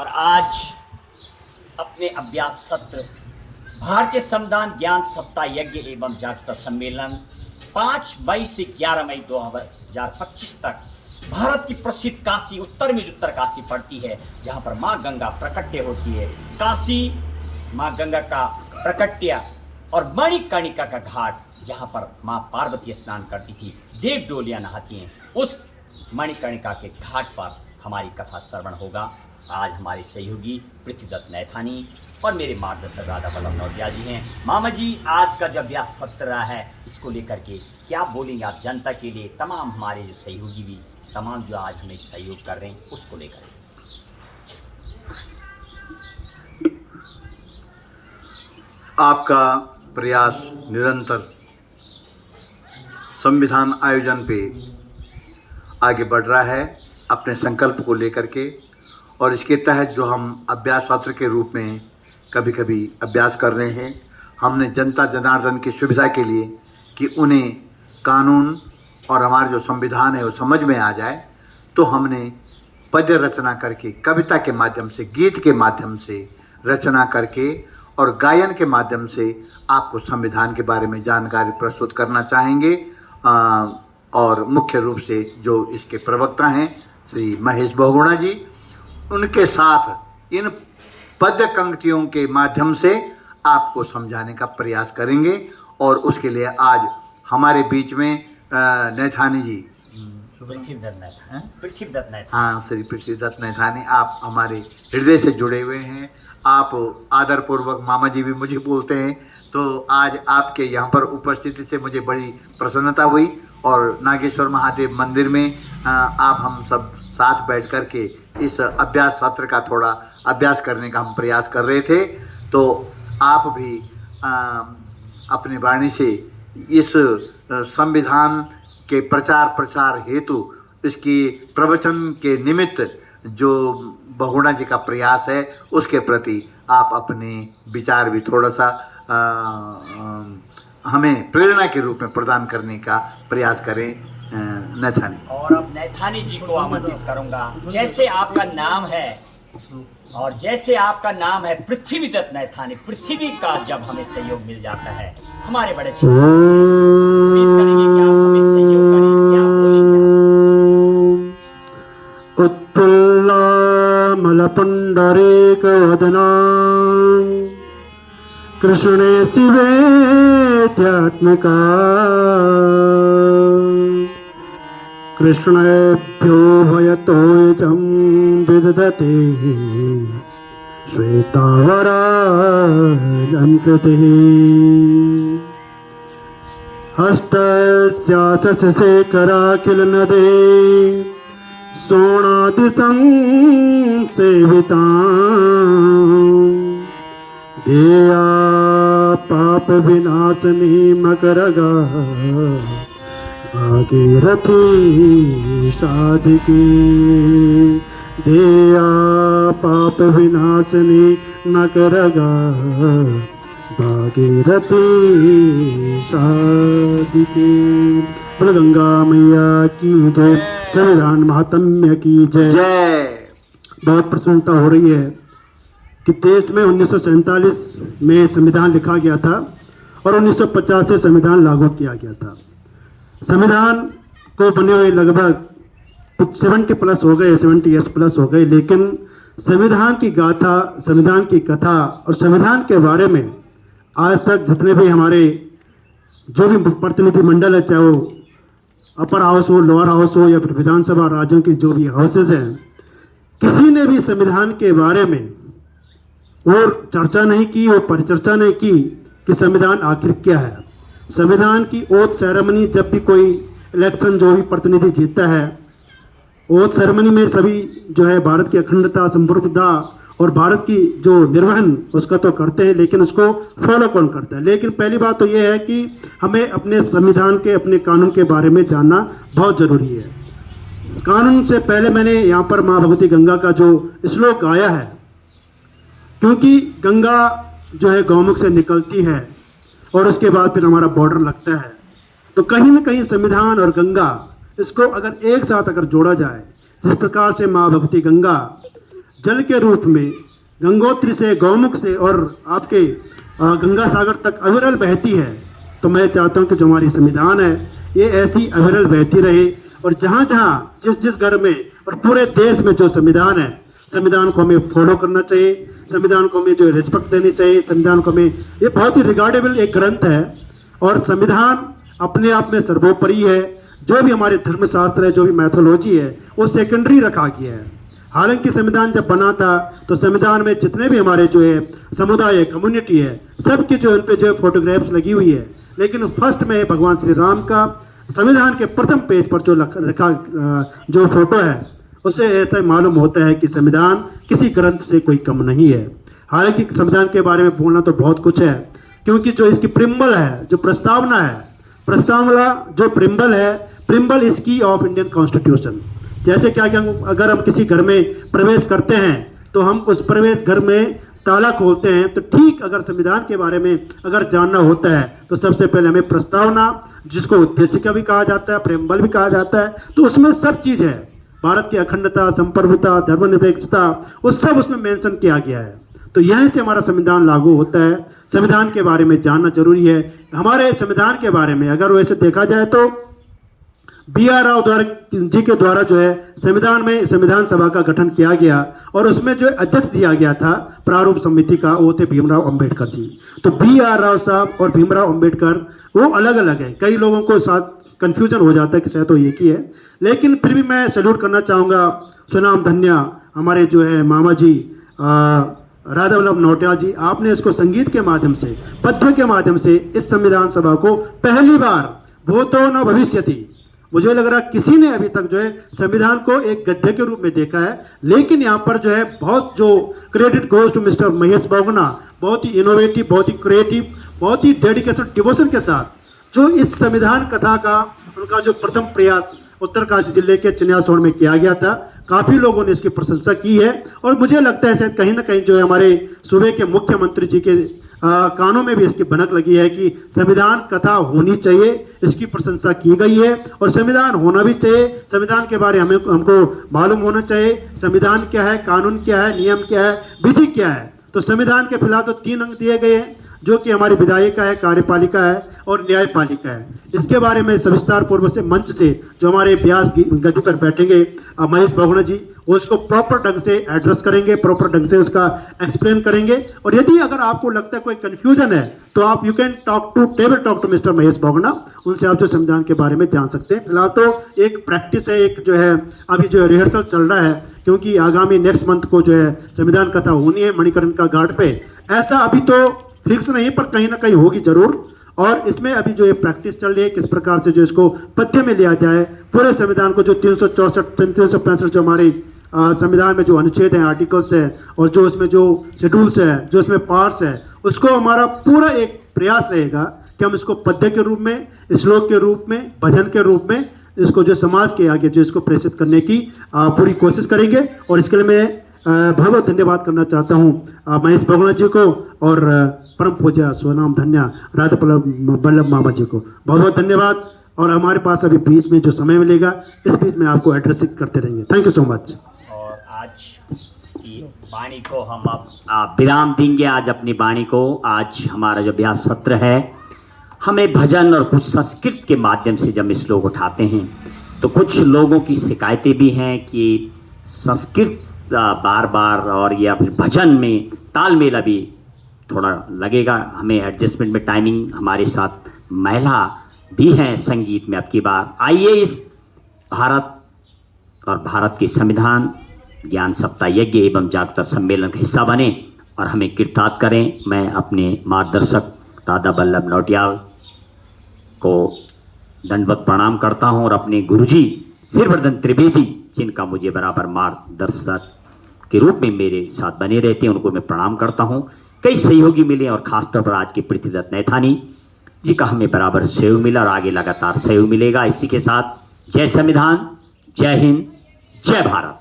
और आज अपने अभ्यास सत्र भारतीय संविधान ज्ञान सप्ताह यज्ञ एवं जागरूकता सम्मेलन 5 मई से 11 मई 2025 तक भारत की प्रसिद्ध काशी उत्तर में जो उत्तर काशी पड़ती है, जहाँ पर माँ गंगा प्रकट्य होती है। काशी माँ गंगा का प्रकट्य और मणिकर्णिका का घाट जहाँ पर माँ पार्वती स्नान करती थी, देव डोलियाँ नहाती हैं, उस मणिकर्णिका के घाट पर हमारी कथा श्रवण होगा। आज हमारे सहयोगी पृथ्वीदत्त नैथानी और मेरे मार्गदर्शक राधा वल्लभ नौटिया जी हैं। मामा जी, आज का जो अभ्यास सत्र रहा है, इसको लेकर के क्या बोलेंगे आप जनता के लिए, तमाम हमारे जो सहयोगी भी तमाम जो आज हमें सहयोग कर रहे हैं उसको लेकर? आपका प्रयास निरंतर संविधान आयोजन पे आगे बढ़ रहा है अपने संकल्प को लेकर के, और इसके तहत जो हम अभ्यास सत्र के रूप में कभी कभी अभ्यास कर रहे हैं, हमने जनता जनार्दन की सुविधा के लिए कि उन्हें कानून और हमारा जो संविधान है वो समझ में आ जाए, तो हमने पद्य रचना करके, कविता के माध्यम से, गीत के माध्यम से रचना करके और गायन के माध्यम से आपको संविधान के बारे में जानकारी प्रस्तुत करना चाहेंगे। और मुख्य रूप से जो इसके प्रवक्ता हैं श्री महेश बहुगुणा जी, उनके साथ इन पद्य पंक्तियों के माध्यम से आपको समझाने का प्रयास करेंगे। और उसके लिए आज हमारे बीच में नैथानी जी, पृथ्वीदत्त नैथानी, हाँ श्री पृथ्वीदत्त नैथानी, आप हमारे हृदय से जुड़े हुए हैं। आप आदरपूर्वक मामा जी भी मुझे बोलते हैं, तो आज आपके यहाँ पर उपस्थिति से मुझे बड़ी प्रसन्नता हुई। और नागेश्वर महादेव मंदिर में आप हम सब साथ बैठ कर के इस अभ्यास सत्र का थोड़ा अभ्यास करने का हम प्रयास कर रहे थे, तो आप भी अपनी वाणी से इस संविधान के प्रचार हेतु, इसकी प्रवचन के निमित्त जो बहुगुणा जी का प्रयास है, उसके प्रति आप अपने विचार भी थोड़ा सा हमें प्रेरणा के रूप में प्रदान करने का प्रयास करें नैथानी। और अब नैथानी जी को आमंत्रित करूंगा। जैसे आपका नाम है और जैसे आपका नाम है पृथ्वीदत्त नैथानी, पृथ्वी का जब हमें सहयोग मिल जाता है, हमारे बड़े उम्मीद करेंगे कि आप हमें सहयोग करें। क्या बोलेंगे? उत्पुल्लामल पुंडरीकवदना कृष्णे शिवेत्यात्मिका कृष्णेभ्यो भयतोऽयं विदधते श्वेतावराजं कृतिः हस्तस्याशेखरा किल नदे सोणादिशं सेविता देया पाप विनाशनी मकरगा भागीरथी साधिकी देया पाप विनाशनी मकरगा भागीरथी साधिकी। बोलो गंगा मैया की जय, संविधान महात्म्य की जय। बहुत प्रसन्नता हो रही है कि देश में 1947 में संविधान लिखा गया था और 1950 से संविधान लागू किया गया था। संविधान को बने हुए लगभग कुछ 70 प्लस हो गए, 70 ईयर्स प्लस हो गए, लेकिन संविधान की गाथा, संविधान की कथा और संविधान के बारे में आज तक जितने भी हमारे जो भी प्रतिनिधि मंडल है, चाहे वो अपर हाउस हो, लोअर हाउस हो या फिर विधानसभा राज्यों की जो भी हाउसेज हैं, किसी ने भी संविधान के बारे में और चर्चा नहीं की, वो परिचर्चा नहीं की कि संविधान आखिर क्या है। संविधान की ओथ सेरेमनी, जब भी कोई इलेक्शन जो भी प्रतिनिधि जीतता है, ओथ सेरेमनी में सभी जो है भारत की अखंडता, संप्रभुता और भारत की जो निर्वहन उसका तो करते हैं, लेकिन उसको फॉलो कौन करता है। लेकिन पहली बात तो ये है कि हमें अपने संविधान के, अपने कानून के बारे में जानना बहुत ज़रूरी है। कानून से पहले मैंने यहाँ पर माँ भगवती गंगा का जो श्लोक गाया है, क्योंकि गंगा जो है गौमुख से निकलती है और उसके बाद फिर हमारा बॉर्डर लगता है, तो कहीं ना कहीं संविधान और गंगा, इसको अगर एक साथ अगर जोड़ा जाए, जिस प्रकार से माँ भगवती गंगा जल के रूप में गंगोत्री से, गौमुख से और आपके गंगा सागर तक अविरल बहती है। तो मैं चाहता हूँ कि जो हमारी संविधान है ये ऐसी अविरल बहती रहे, और जहाँ जहाँ जिस जिस घर में और पूरे देश में जो संविधान है, संविधान को हमें फॉलो करना चाहिए, संविधान को हमें जो रिस्पेक्ट देनी चाहिए, संविधान को हमें, ये बहुत ही रिगार्डेबल एक ग्रंथ है और संविधान अपने आप में सर्वोपरि है। जो भी हमारे धर्मशास्त्र है, जो भी मैथोलॉजी है, वो सेकेंडरी रखा गया है। हालांकि संविधान जब बना था तो संविधान में जितने भी हमारे जो है समुदाय है, कम्युनिटी है, सबकी जो उन पे जो फोटोग्राफ्स लगी हुई है, लेकिन फर्स्ट में भगवान श्री राम का संविधान के प्रथम पेज पर जो रखा जो फोटो है, उससे ऐसा मालूम होता है कि संविधान किसी ग्रंथ से कोई कम नहीं है। हालांकि संविधान के बारे में बोलना तो बहुत कुछ है, क्योंकि जो इसकी प्रिम्बल है, जो प्रस्तावना है, प्रस्तावना जो प्रिम्बल है, प्रिम्बल इज की ऑफ इंडियन कॉन्स्टिट्यूशन। जैसे क्या क्या अगर हम किसी घर में प्रवेश करते हैं तो हम उस प्रवेश घर में ताला खोलते हैं, तो ठीक अगर संविधान के बारे में अगर जानना होता है तो सबसे पहले हमें प्रस्तावना, जिसको उद्देशिका भी कहा जाता है, प्रेम्बल भी कहा जाता है, तो उसमें सब चीज़ है। भारत की अखंडता, संप्रभुता, धर्मनिरपेक्षता, वो सब उसमें मेंशन किया गया है। तो यहीं से हमारा संविधान लागू होता है। संविधान के बारे में जानना जरूरी है। हमारे संविधान के बारे में अगर वैसे देखा जाए तो BR राव जी के द्वारा जो है संविधान में संविधान सभा का गठन किया गया, और उसमें जो अध्यक्ष दिया गया था प्रारूप समिति का, वो थे भीमराव अंबेडकर जी। तो BR राव साहब और भीमराव अंबेडकर वो अलग अलग है। कई लोगों को साथ कंफ्यूजन हो जाता है कि शायद तो एक ही है, लेकिन फिर भी मैं सैल्यूट करना चाहूँगा सुनाम धन्य हमारे जो है मामा जी राधा वल्लभ नौटियाल जी। आपने इसको संगीत के माध्यम से, पद्य के माध्यम से इस संविधान सभा को पहली बार भूतो न भविष्यति, मुझे लग रहा किसी ने अभी तक जो है संविधान को एक गद्य के रूप में देखा है। लेकिन यहाँ पर जो है बहुत जो credit goes to mister Mahesh Bahuguna, बहुत ही इनोवेटिव, बहुत ही क्रिएटिव, बहुत ही डेडिकेशन, डिवोशन के साथ जो इस संविधान कथा का उनका जो प्रथम प्रयास उत्तरकाशी जिले के चिन्यासोड़ में किया गया था, काफ़ी लोगों ने इसकी प्रशंसा की है। और मुझे लगता है शायद कहीं ना कहीं जो है हमारे सूबे के मुख्यमंत्री जी के कानों में भी इसकी भनक लगी है कि संविधान कथा होनी चाहिए, इसकी प्रशंसा की गई है और संविधान होना भी चाहिए। संविधान के बारे में हमको मालूम होना चाहिए, संविधान क्या है, कानून क्या है, नियम क्या है, विधि क्या है। तो संविधान के फिलहाल तो 3 अंग दिए गए हैं, जो कि हमारी विधायिका है, कार्यपालिका है और न्यायपालिका है। इसके बारे में सविस्तार पूर्व से मंच से जो हमारे व्यास गद्दी पर बैठेंगे महेश बहुगुणा जी, वो इसको प्रॉपर ढंग से एड्रेस करेंगे, प्रॉपर ढंग से उसका एक्सप्लेन करेंगे। और यदि अगर आपको लगता है कोई कंफ्यूजन है तो आप you can talk to mister Mahesh Bahuguna, उनसे आप जो संविधान के बारे में जान सकते हैं। फिलहाल तो एक प्रैक्टिस है, एक जो है अभी जो है रिहर्सल चल रहा है, क्योंकि आगामी नेक्स्ट मंथ को जो है संविधान कथा होनी है मणिकर्णिका घाट पे। ऐसा अभी तो फिक्स नहीं, पर कहीं ना कहीं होगी जरूर। और इसमें अभी जो ये प्रैक्टिस चल रही है किस प्रकार से जो इसको पद्य में लिया जाए, पूरे संविधान को जो 364 365 जो हमारे संविधान में जो अनुच्छेद हैं, आर्टिकल्स है, और जो उसमें जो शेड्यूल्स है, जो इसमें पार्ट्स है, उसको हमारा पूरा एक प्रयास रहेगा कि हम इसको पद्य के रूप में, श्लोक के रूप में, भजन के रूप में इसको जो समाज के आगे जो इसको प्रेषित करने की पूरी कोशिश करेंगे। और इसके लिए मैं बहुत बहुत धन्यवाद करना चाहता हूँ महेश बहुगुणा जी को और परम पूज्य स्वनाम धन्य राधा वल्लभ मामा जी को बहुत बहुत धन्यवाद। और हमारे पास अभी बीच में जो समय मिलेगा, इस बीच में आपको एड्रेसिंग करते रहेंगे। Thank you so much. और आज की वाणी को हम अब विराम देंगे। आज अपनी वाणी को, आज हमारा जो अभ्यास सत्र है, हमें भजन और कुछ संस्कृत के माध्यम से जब श्लोक उठाते हैं तो कुछ लोगों की शिकायतें भी हैं कि संस्कृत बार बार और या फिर भजन में तालमेल अभी थोड़ा लगेगा। हमें एडजस्टमेंट में टाइमिंग, हमारे साथ महिला भी हैं संगीत में। अब की बार आइए इस भारत और भारत के संविधान ज्ञान सप्ताह यज्ञ एवं जागरूकता सम्मेलन का हिस्सा बने और हमें कीर्तार्थ करें। मैं अपने मार्गदर्शक राधा वल्लभ नौटियाल को दंडवत प्रणाम करता हूं और अपने गुरुजी सिरवर्धन त्रिवेदी, जिनका मुझे बराबर मार्गदर्शक के रूप में मेरे साथ बने रहते हैं, उनको मैं प्रणाम करता हूं। कई सहयोगी मिले और खासतौर पर आज के पृथ्वीदत्त नैथानी जी का हमें बराबर सहयोग मिला और आगे लगातार सहयोग मिलेगा। इसी के साथ जय संविधान, जय हिंद, जय भारत।